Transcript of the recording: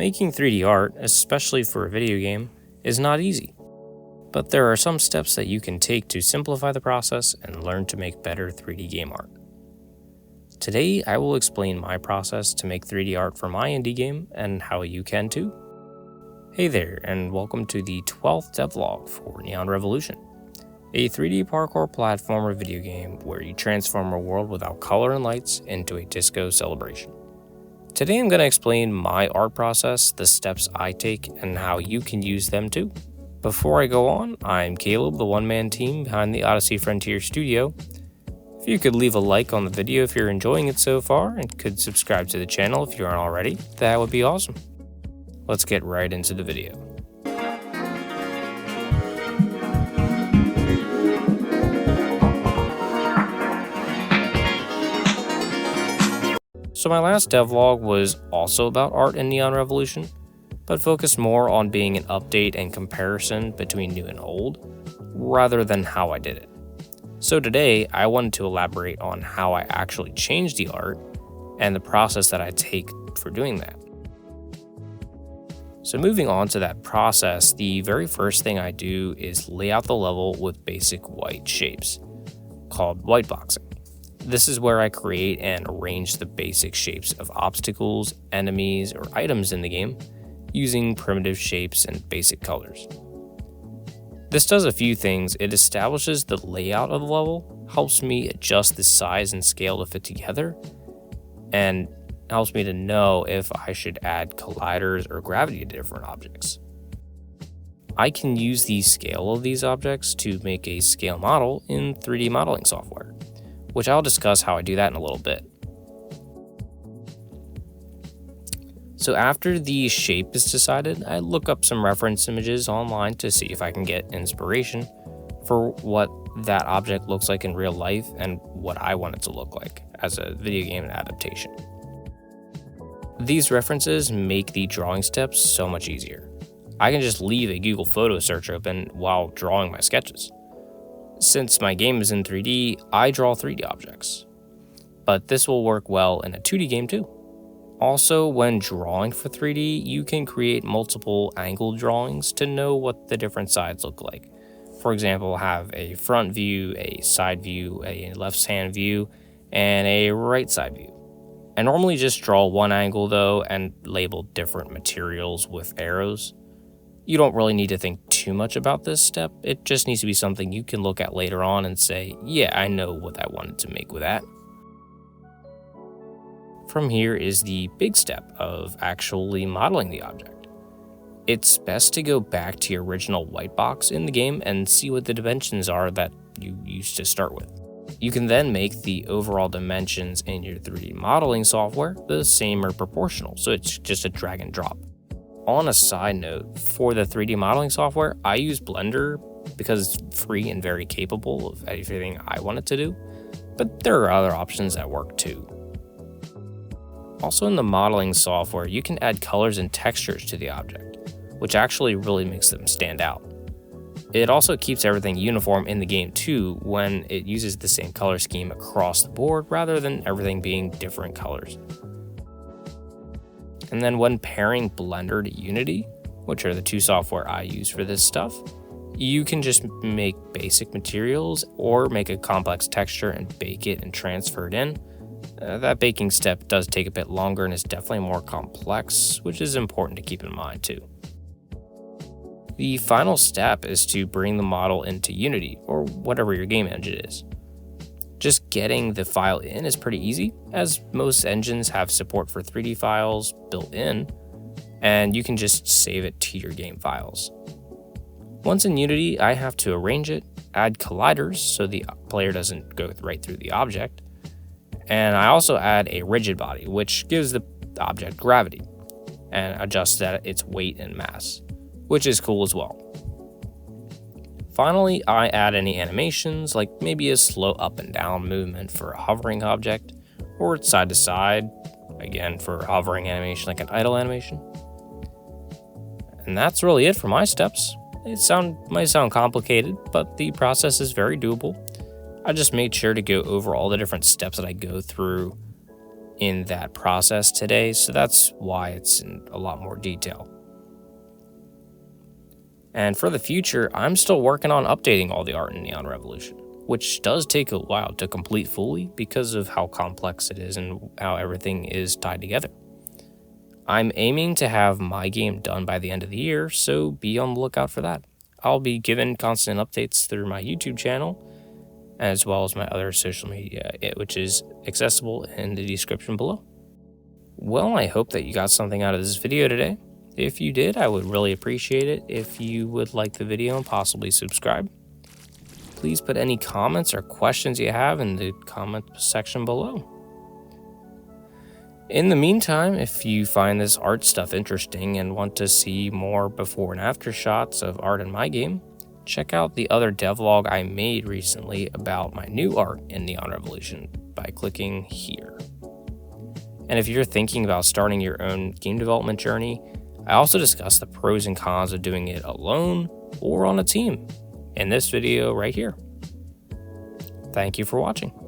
Making 3D art, especially for a video game, is not easy, but there are some steps that you can take to simplify the process and learn to make better 3D game art. Today, I will explain my process to make 3D art for my indie game and how you can too. Hey there, and welcome to the 12th devlog for Neon Revolution, a 3D parkour platformer video game where you transform a world without color and lights into a disco celebration. Today I'm going to explain my art process, the steps I take, and how you can use them too. Before I go on, I'm Caleb, the one-man team behind the Odyssey Frontiers studio. If you could leave a like on the video if you're enjoying it so far, and could subscribe to the channel if you aren't already, that would be awesome. Let's get right into the video. So my last devlog was also about art in Neon Revolution, but focused more on being an update and comparison between new and old, rather than how I did it. So today, I wanted to elaborate on how I actually changed the art and the process that I take for doing that. So moving on to that process, the very first thing I do is lay out the level with basic white shapes, called whiteboxing. This is where I create and arrange the basic shapes of obstacles, enemies, or items in the game using primitive shapes and basic colors. This does a few things. It establishes the layout of the level, helps me adjust the size and scale to fit together, and helps me to know if I should add colliders or gravity to different objects. I can use the scale of these objects to make a scale model in 3D modeling software, which I'll discuss how I do that in a little bit. So after the shape is decided, I look up some reference images online to see if I can get inspiration for what that object looks like in real life and what I want it to look like as a video game adaptation. These references make the drawing steps so much easier. I can just leave a Google photo search open while drawing my sketches. Since my game is in 3D, I draw 3D objects, but this will work well in a 2D game too. Also, when drawing for 3D, you can create multiple angle drawings to know what the different sides look like. For example, have a front view, a side view, a left-hand view, and a right side view. I normally just draw one angle though and label different materials with arrows. You don't really need to think too much about this step. It just needs to be something you can look at later on and say, yeah, I know what I wanted to make with that. From here is the big step of actually modeling the object. It's best to go back to your original white box in the game and see what the dimensions are that you used to start with. You can then make the overall dimensions in your 3D modeling software the same or proportional, so it's just a drag and drop. On a side note, for the 3D modeling software, I use Blender because it's free and very capable of everything I want it to do, but there are other options that work too. Also in the modeling software, you can add colors and textures to the object, which actually really makes them stand out. It also keeps everything uniform in the game too when it uses the same color scheme across the board rather than everything being different colors. And then when pairing Blender to Unity, which are the two software I use for this stuff, you can just make basic materials or make a complex texture and bake it and transfer it in. That baking step does take a bit longer and is definitely more complex, which is important to keep in mind too. The final step is to bring the model into Unity or whatever your game engine is. Just getting the file in is pretty easy, as most engines have support for 3D files built in, and you can just save it to your game files. Once in Unity, I have to arrange it, add colliders so the player doesn't go right through the object, and I also add a rigid body, which gives the object gravity, and adjusts its weight and mass, which is cool as well. Finally, I add any animations, like maybe a slow up and down movement for a hovering object, or side to side, again for a hovering animation like an idle animation. And that's really it for my steps. It might sound complicated, but the process is very doable. I just made sure to go over all the different steps that I go through in that process today, so that's why it's in a lot more detail. And for the future, I'm still working on updating all the art in Neon Revolution, which does take a while to complete fully because of how complex it is and how everything is tied together. I'm aiming to have my game done by the end of the year, so be on the lookout for that. I'll be giving constant updates through my YouTube channel, as well as my other social media, which is accessible in the description below. Well, I hope that you got something out of this video today. If you did, I would really appreciate it if you would like the video and possibly subscribe. Please put any comments or questions you have in the comment section below. In the meantime, if you find this art stuff interesting and want to see more before and after shots of art in my game, check out the other devlog I made recently about my new art in Neon Revolution by clicking here. And if you're thinking about starting your own game development journey, I also discuss the pros and cons of doing it alone or on a team in this video right here. Thank you for watching.